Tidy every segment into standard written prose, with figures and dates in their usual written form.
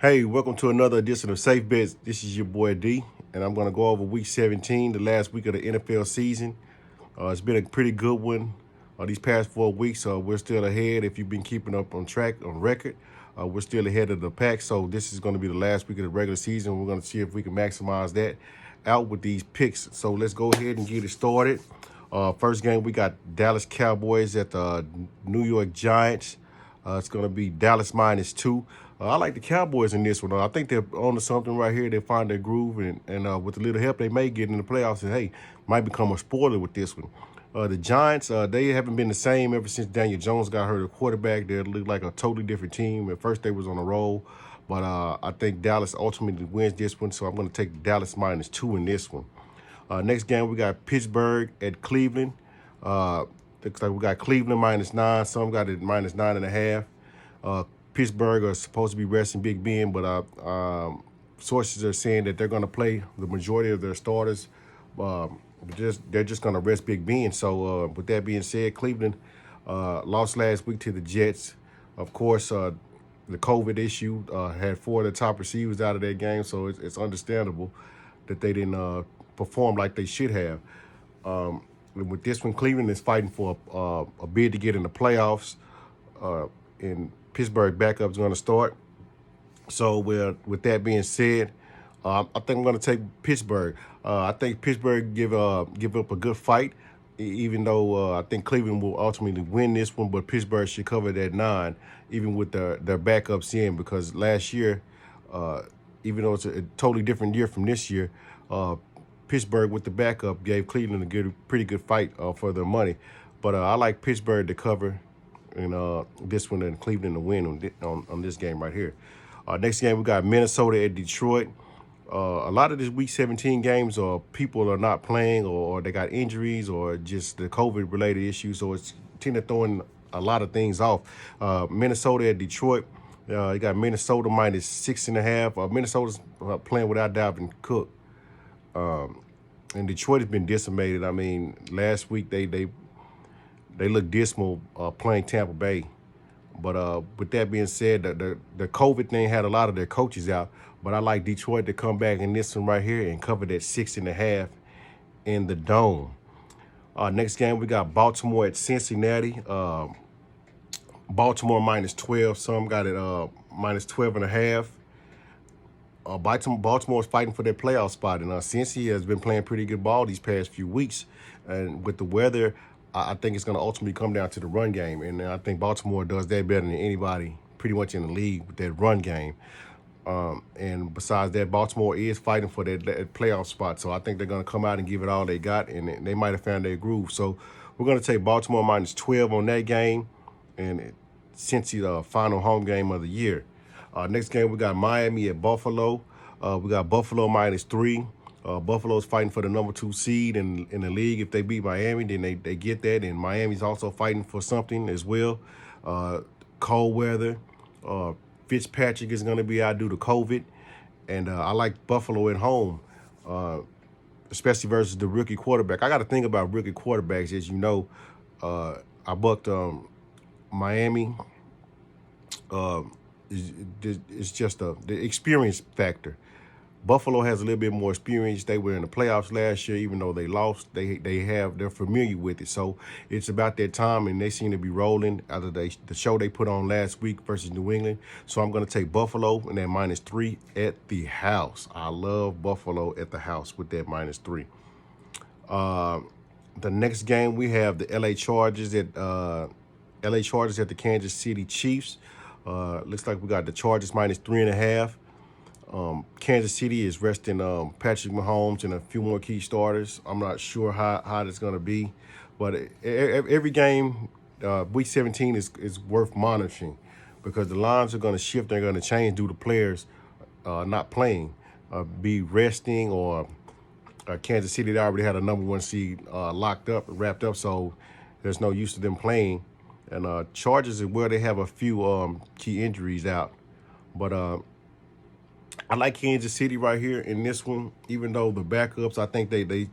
Hey, welcome to another edition of Safe Bets. This is your boy D, and I'm going to go over Week 17, the last week of the NFL season. It's been a pretty good one these past 4 weeks. We're still ahead. If you've been keeping up on track, on record, we're still ahead of the pack. So this is going to be the last week of the regular season. We're going to see if we can maximize that out with these picks. So let's go ahead and get it started. First game, we got Dallas Cowboys at the New York Giants. It's going to be Dallas -2. I like the Cowboys in this one. I think they're on to something right here. They find their groove, and with a little help, they may get in the playoffs. And hey, might become a spoiler with this one. The Giants, they haven't been the same ever since Daniel Jones got hurt at quarterback. They look like a totally different team. At first, they was on a roll, but I think Dallas ultimately wins this one. So I'm going to take Dallas -2 in this one. Next game, we got Pittsburgh at Cleveland. Looks like we got Cleveland -9. Some got it -9.5. Pittsburgh are supposed to be resting Big Ben, but sources are saying that they're going to play the majority of their starters. They're just going to rest Big Ben. So with that being said, Cleveland lost last week to the Jets. Of course, the COVID issue had 4 of the top receivers out of that game, so it's understandable that they didn't perform like they should have. With this one, Cleveland is fighting for a bid to get in the playoffs, and Pittsburgh backup is going to start. So with that being said, I think I'm going to take Pittsburgh. I think Pittsburgh give up a good fight, even though I think Cleveland will ultimately win this one. But Pittsburgh should cover that 9, even with their backups in, because last year, even though it's a totally different year from this year, Pittsburgh with the backup gave Cleveland a pretty good fight for their money. But I like Pittsburgh to cover in this one, and Cleveland to win on this game right here. Next game, we got Minnesota at Detroit. A lot of these Week 17 games, people are not playing, or they got injuries, or just the COVID-related issues, so it's tending to throwing a lot of things off. Minnesota at Detroit. You got Minnesota -6.5. Minnesota's playing without Dalvin Cook. And Detroit has been decimated. I mean, last week they looked dismal playing Tampa Bay. But with that being said, the COVID thing had a lot of their coaches out. But I like Detroit to come back in this one right here and cover that 6.5 in the dome. Next game, we got Baltimore at Cincinnati. Baltimore -12. Some got it -12.5. Baltimore's fighting for their playoff spot, and Cincy has been playing pretty good ball these past few weeks. And with the weather, I think it's going to ultimately come down to the run game, and I think Baltimore does that better than anybody pretty much in the league with that run game. And besides that, Baltimore is fighting for that playoff spot, so I think they're going to come out and give it all they got, and they might have found their groove. So we're going to take Baltimore -12 on that game, and Cincy, the final home game of the year. Next game, we got Miami at Buffalo. We got Buffalo -3. Buffalo's fighting for the number 2 seed in the league. If they beat Miami, then they get that. And Miami's also fighting for something as well. Cold weather. Fitzpatrick is going to be out due to COVID. And I like Buffalo at home, especially versus the rookie quarterback. I got to think about rookie quarterbacks. As you know, I bucked Miami. It's just the experience factor. Buffalo has a little bit more experience. They were in the playoffs last year, even though they lost. They're familiar with it. So it's about that time, and they seem to be rolling out of the show they put on last week versus New England. So I'm going to take Buffalo and that -3 at the house. I love Buffalo at the house with that -3. The next game, we have the LA Chargers at the Kansas City Chiefs. Looks like we got the Chargers -3.5. Kansas City is resting Patrick Mahomes and a few more key starters. I'm not sure how that's going to be, but every game, Week 17 is worth monitoring, because the lines are going to shift. They're going to change due to players not playing, be resting, or Kansas City, they already had a number 1 seed wrapped up, so there's no use to them playing. And Chargers is where they have a few key injuries out. But I like Kansas City right here in this one, even though the backups, I think they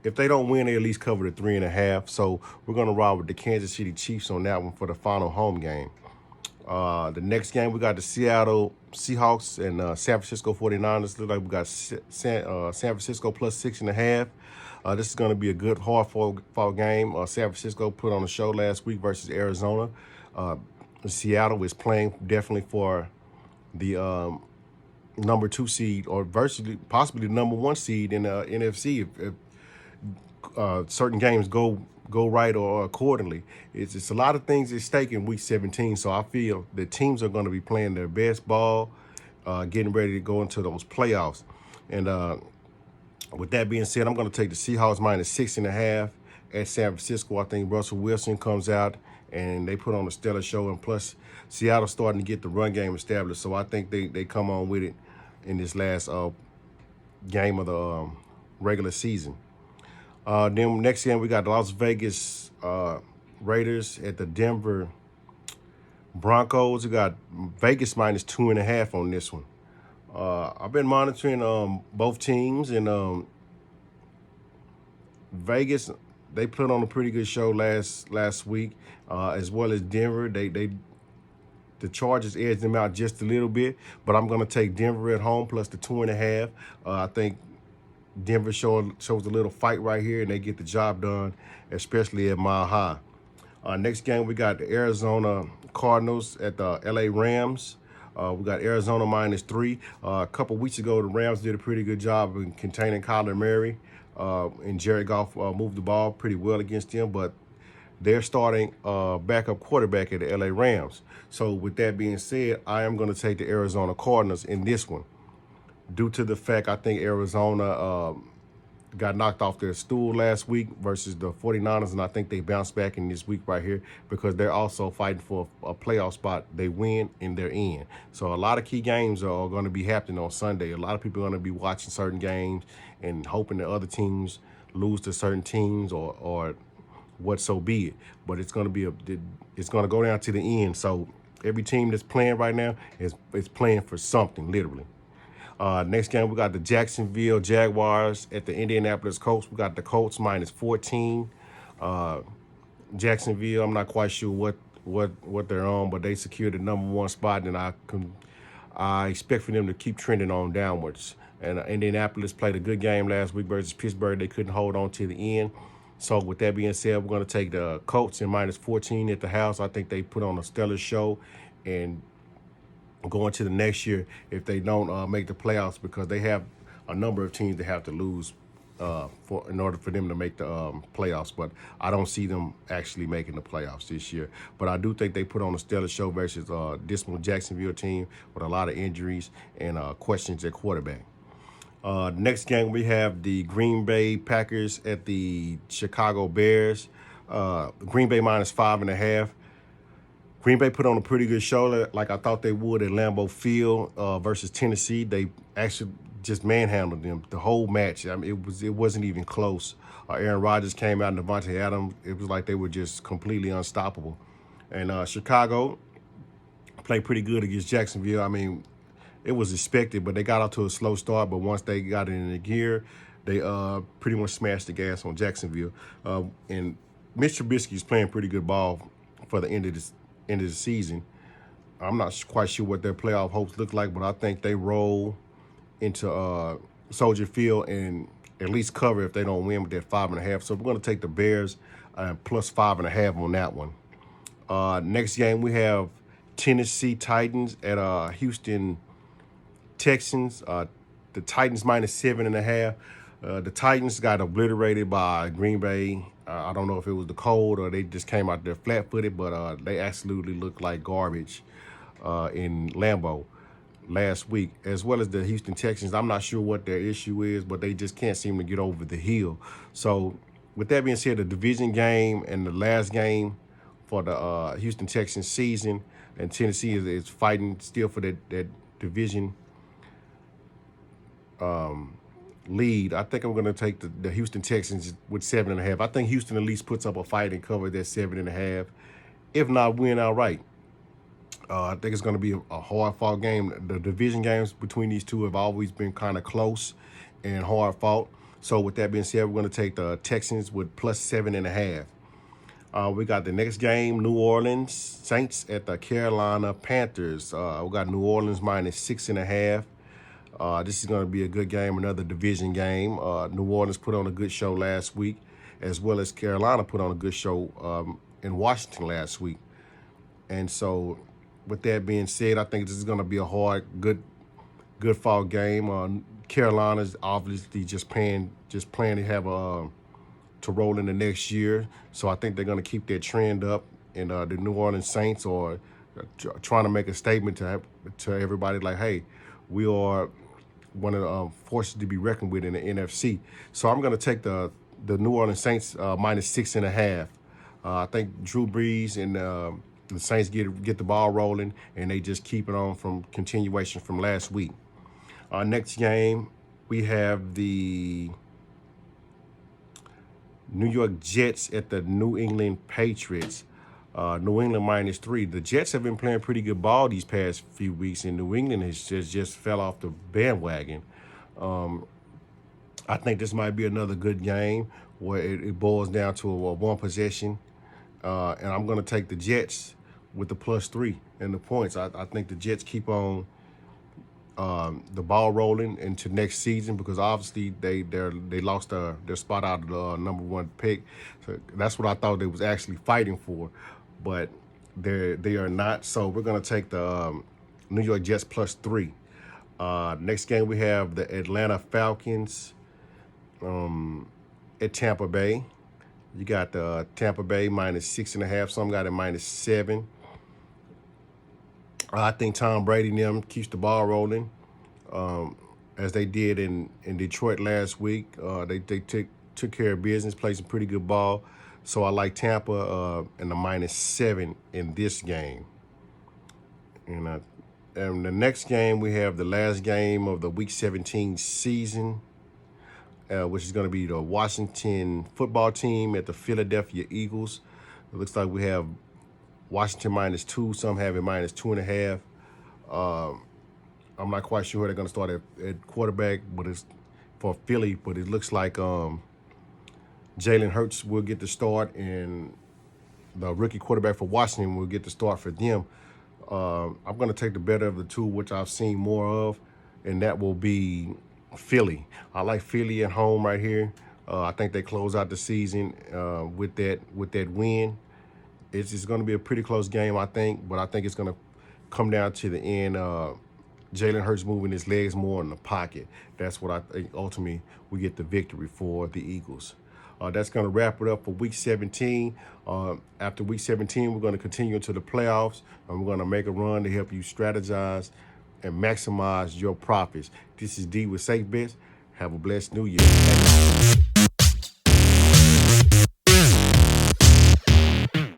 if they don't win, they at least cover the 3.5. So we're going to ride with the Kansas City Chiefs on that one for the final home game. The next game, we got the Seattle Seahawks and San Francisco 49ers. Look like we got San Francisco plus 6.5. This is going to be a good, hard-fought game. San Francisco put on a show last week versus Arizona. Seattle is playing definitely for the number 2 seed or possibly the number 1 seed in the NFC if certain games go right or accordingly. It's a lot of things at stake in Week 17, so I feel the teams are going to be playing their best ball, getting ready to go into those playoffs. And with that being said, I'm going to take the Seahawks minus 6.5 at San Francisco. I think Russell Wilson comes out and they put on a stellar show, and plus Seattle's starting to get the run game established, so I think they come on with it in this last game of the regular season. Then next game, we got the Las Vegas Raiders at the Denver Broncos. We got Vegas minus 2.5 on this one. I've been monitoring both teams, and Vegas, they put on a pretty good show last week, as well as Denver. The Chargers edged them out just a little bit, but I'm going to take Denver at home plus the 2.5. I think Denver shows a little fight right here, and they get the job done, especially at Mile High. Next game, we got the Arizona Cardinals at the LA Rams. We got Arizona minus 3. A couple weeks ago, the Rams did a pretty good job in containing Kyler Murray, and Jared Goff moved the ball pretty well against them, but they're starting backup quarterback at the LA Rams. So with that being said, I am going to take the Arizona Cardinals in this one, due to the fact I think Arizona got knocked off their stool last week versus the 49ers, and I think they bounced back in this week right here because they're also fighting for a playoff spot. They win and they're in. So a lot of key games are going to be happening on Sunday. A lot of people are going to be watching certain games and hoping that other teams lose to certain teams or what so be it. But it's going to go down to the end. So every team that's playing right now is playing for something, literally. Next game, we got the Jacksonville Jaguars at the Indianapolis Colts. We got the Colts minus 14. Jacksonville, I'm not quite sure what they're on, but they secured the number 1 spot, and I expect for them to keep trending on downwards. And Indianapolis played a good game last week versus Pittsburgh. They couldn't hold on to the end. So with that being said, we're going to take the Colts in minus 14 at the house. I think they put on a stellar show, and going to the next year if they don't make the playoffs, because they have a number of teams that have to lose in order for them to make the playoffs. But I don't see them actually making the playoffs this year. But I do think they put on a stellar show versus dismal Jacksonville team with a lot of injuries and questions at quarterback. Next game, we have the Green Bay Packers at the Chicago Bears. Green Bay minus 5.5. Green Bay put on a pretty good show, like I thought they would, at Lambeau Field versus Tennessee. They actually just manhandled them the whole match. I mean, it wasn't even close. Aaron Rodgers came out, and Devontae Adams, it was like they were just completely unstoppable. And Chicago played pretty good against Jacksonville. I mean, it was expected, but they got out to a slow start. But once they got it in the gear, they pretty much smashed the gas on Jacksonville. And Mitch Trubisky is playing pretty good ball for the end of the season. I'm not quite sure what their playoff hopes look like, but I think they roll into Soldier Field and at least cover if they don't win with that 5.5. So we're going to take the Bears plus 5.5 on that one. Next game, we have Tennessee Titans at Houston Texans. The Titans minus 7.5. The Titans got obliterated by Green Bay. I don't know if it was the cold or they just came out there flat-footed, but they absolutely looked like garbage in Lambeau last week, as well as the Houston Texans. I'm not sure what their issue is, but they just can't seem to get over the hill. So with that being said, the division game and the last game for the Houston Texans season, and Tennessee is fighting still for that division lead. I think I'm going to take the Houston Texans with 7.5. I think Houston at least puts up a fight and cover that 7.5, if not win outright. I think it's going to be a hard-fought game. The division games between these two have always been kind of close and hard-fought. So with that being said, we're going to take the Texans with plus 7.5. We got the next game, New Orleans Saints at the Carolina Panthers. We got New Orleans minus 6.5. This is going to be a good game, another division game. New Orleans put on a good show last week, as well as Carolina put on a good show in Washington last week. And so, with that being said, I think this is going to be a hard, good fall game. Carolina's obviously just planning to have to roll in the next year. So I think they're going to keep that trend up. And the New Orleans Saints are trying to make a statement to everybody like, hey, we are one of the forces to be reckoned with in the NFC. So I'm going to take the New Orleans Saints minus 6.5. I think Drew Brees and the Saints get the ball rolling, and they just keep it on from continuation from last week. Next game, we have the New York Jets at the New England Patriots. New England minus 3. The Jets have been playing pretty good ball these past few weeks, and New England has just fell off the bandwagon. I think this might be another good game where it boils down to a one possession. And I'm going to take the Jets with the +3 and the points. I think the Jets keep on the ball rolling into next season, because obviously they lost their spot out of the #1 pick. So that's what I thought they was actually fighting for, but they are not. So we're going to take the New York Jets +3. Next game we have the Atlanta Falcons at Tampa Bay. You got the Tampa Bay minus 6.5. Some got it -7. I think Tom Brady and them keeps the ball rolling, as they did in Detroit last week. They took care of business, played some pretty good ball. So I like Tampa and the -7 in this game. And the next game, we have the last game of the Week 17 season, which is going to be the Washington football team at the Philadelphia Eagles. It looks like we have Washington -2. Some have it -2.5. I'm not quite sure they're going to start at quarterback, but it's for Philly. But it looks like Jalen Hurts will get the start, and the rookie quarterback for Washington will get the start for them. I'm going to take the better of the two, which I've seen more of, and that will be Philly. I like Philly at home right here. I think they close out the season with that win. It's going to be a pretty close game, I think, but I think it's going to come down to the end. Jalen Hurts moving his legs more in the pocket. That's what I think ultimately we get the victory for the Eagles. That's going to wrap it up for Week 17. After Week 17, we're going to continue into the playoffs, and we're going to make a run to help you strategize and maximize your profits. This is D with Safe Bets. Have a blessed New Year.